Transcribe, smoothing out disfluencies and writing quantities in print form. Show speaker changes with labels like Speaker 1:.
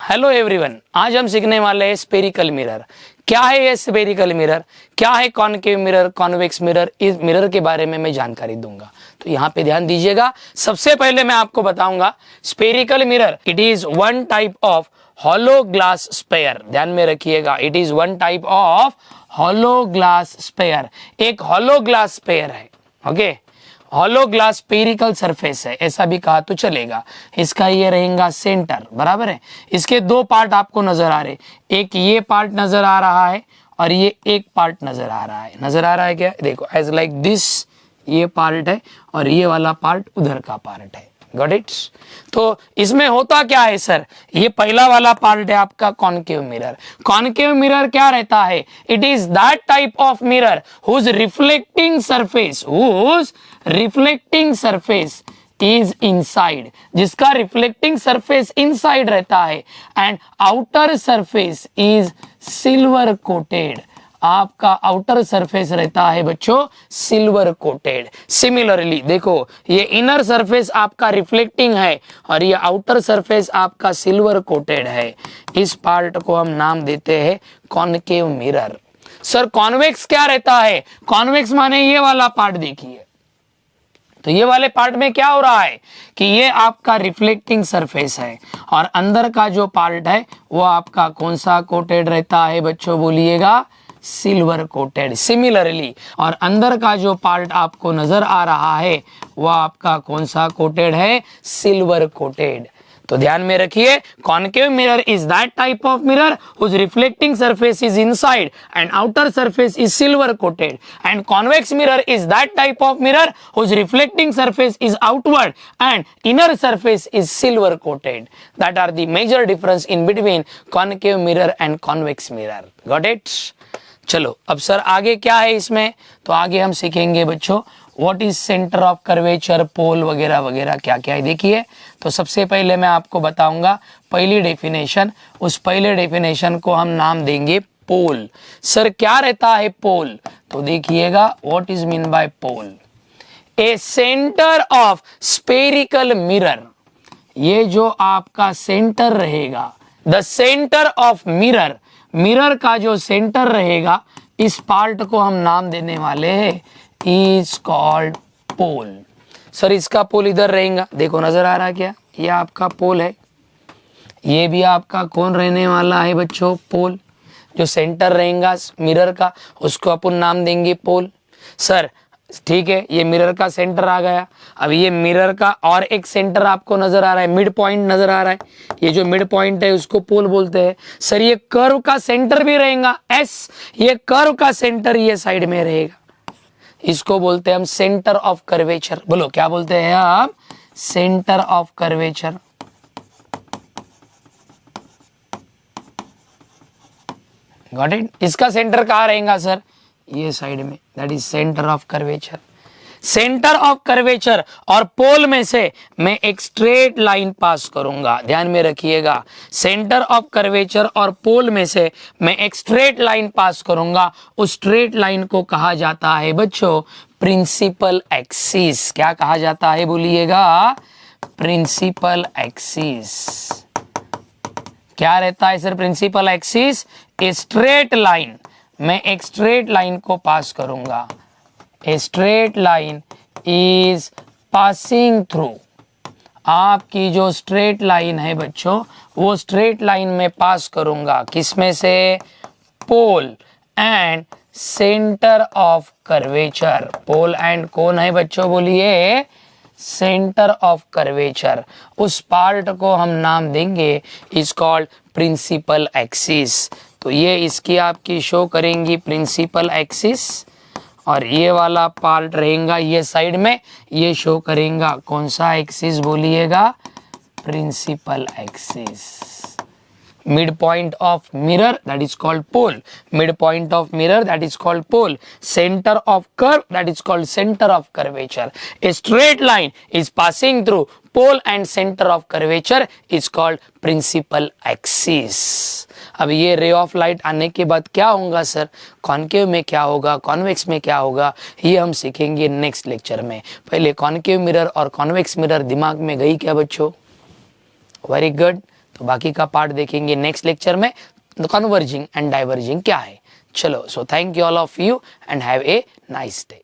Speaker 1: Hello everyone, आज हम सीखने वाले हैं स्पेरिकल मिरर। क्या है ये स्पेरिकल मिरर, क्या है कॉनकेव मिरर, कॉन्वेक्स मिरर, इस मिरर के बारे में मैं जानकारी दूंगा। तो यहाँ पे ध्यान दीजिएगा। सबसे पहले मैं आपको बताऊंगा spherical mirror it is one type of hollow glass sphere. ध्यान में रखिएगा, it is one type of hollow glass sphere. एक हॉलो ग्लास स्पेयर है, okay. Hollow glass spherical surface है, ऐसा भी कहा तो चलेगा। इसका ये रहेगा सेंटर, बराबर है। इसके दो पार्ट आपको नजर आ रहे, एक ये पार्ट नजर आ रहा है और ये एक पार्ट नजर आ रहा है। नजर आ रहा है क्या? देखो, एज लाइक दिस ये पार्ट है और ये वाला पार्ट उधर का पार्ट है। Got it? तो इसमें होता क्या है सर, ये पहला वाला पार्ट है आपका कॉनकेव मिरर। कॉनकेव मिरर क्या रहता है? It is that type of mirror whose reflecting surface is inside, जिसका रिफ्लेक्टिंग सरफेस इनसाइड रहता है and outer surface is silver coated. आपका आउटर सरफेस रहता है बच्चों सिल्वर कोटेड। सिमिलरली देखो, ये इनर सरफेस आपका रिफ्लेक्टिंग है और ये आउटर सरफेस आपका सिल्वर कोटेड है। इस पार्ट को हम नाम देते हैं कॉनकेव मिरर। सर कॉन्वेक्स क्या रहता है? कॉन्वेक्स माने ये वाला पार्ट देखिए। तो ये वाले पार्ट में क्या हो रहा है कि ये आपका रिफ्लेक्टिंग सरफेस है और अंदर का जो पार्ट है वो आपका कौन सा कोटेड रहता है बच्चों? बोलिएगा सिल्वर कोटेड। सिमिलरली, और अंदर का जो पार्ट आपको नजर आ रहा है वो आपका कौन सा कोटेड है? Silver coated. तो ध्यान में रखिए, concave mirror is that type of mirror whose reflecting surface is inside and outer surface is silver coated, and convex mirror is that type of mirror whose reflecting surface is outward and inner surface is silver coated. That are the major difference in between concave mirror and convex mirror. Got it? चलो अब sir आगे क्या है इसमें? तो आगे हम सीखेंगे बच्चों what is centre of curvature, pole वगैरह वगैरह क्या क्या है। देखिए, तो सबसे पहले मैं आपको बताऊंगा पहली डेफिनेशन। उस पहले डेफिनेशन को हम नाम देंगे पोल। सर क्या रहता है पोल? तो देखिएगा, what is mean by pole? A centre of spherical mirror. ये जो आपका सेंटर रहेगा, the centre of mirror, mirror का जो सेंटर रहेगा, इस पार्ट को हम नाम देने वाले हैं इज कॉल्ड पोल। सर इसका पोल इधर रहेगा, देखो नजर आ रहा है क्या? ये आपका पोल है, ये भी आपका कौन रहने वाला है बच्चों? पोल। जो सेंटर रहेगा मिरर का उसको अपन नाम देंगे पोल। सर ठीक है, ये मिरर का सेंटर आ गया। अब ये मिरर का और एक सेंटर आपको नजर आ रहा है, मिड पॉइंट नजर आ रहा है। ये जो मिड पॉइंट है उसको पोल बोलते हैं। सर ये कर्व का सेंटर भी रहेगा एस, ये कर्व का सेंटर ये साइड में रहेगा, इसको बोलते हैं हम सेंटर ऑफ कर्वेचर। बोलो क्या बोलते हैं आप? Centre of curvature. Got it? इसका सेंटर कहाँ रहेगा सर? ये साइड में, that is centre of curvature. Centre of curvature और पोल में से मैं एक स्ट्रेट लाइन पास करूंगा। ध्यान में रखिएगा, सेंटर ऑफ कर्वेचर और पोल में से मैं एक स्ट्रेट लाइन पास करूंगा। उस स्ट्रेट लाइन को कहा जाता है बच्चों प्रिंसिपल एक्सिस। क्या कहा जाता है बोलिएगा? Principal axis. क्या रहता है sir principal axis? A straight line, मैं एक स्ट्रेट लाइन को पास करूंगा। A straight line is passing through. आपकी जो स्ट्रेट लाइन है बच्चों, वो स्ट्रेट लाइन में पास करूंगा किसमें से? Pole and centre of curvature. Pole and कौन है बच्चों? बोलिए सेंटर ऑफ कर्वेचर। उस पार्ट को हम नाम देंगे इज कॉल्ड प्रिंसिपल एक्सिस। तो ये इसकी आपकी शो करेंगी प्रिंसिपल एक्सिस और ये वाला पार्ट रहेगा ये साइड में, ये शो करेगा कौन सा एक्सिस? बोलिएगा principal axis. Mid point of mirror that is called pole, mid point of mirror that is called pole, centre of curve that is called centre of curvature. A straight line is passing through pole and centre of curvature is called principal axis. अब ये ray of light आने के बाद क्या होगा sir? Concave में क्या होगा, कॉन्वेक्स में क्या होगा, ये हम सीखेंगे नेक्स्ट लेक्चर में। पहले कॉनकेव मिरर और कॉन्वेक्स मिरर दिमाग में गई क्या बच्चों? Very good. तो बाकी का पार्ट देखेंगे नेक्स्ट लेक्चर में, कन्वर्जिंग एंड डाइवर्जिंग क्या है। चलो, so thank you all of you and have a nice day.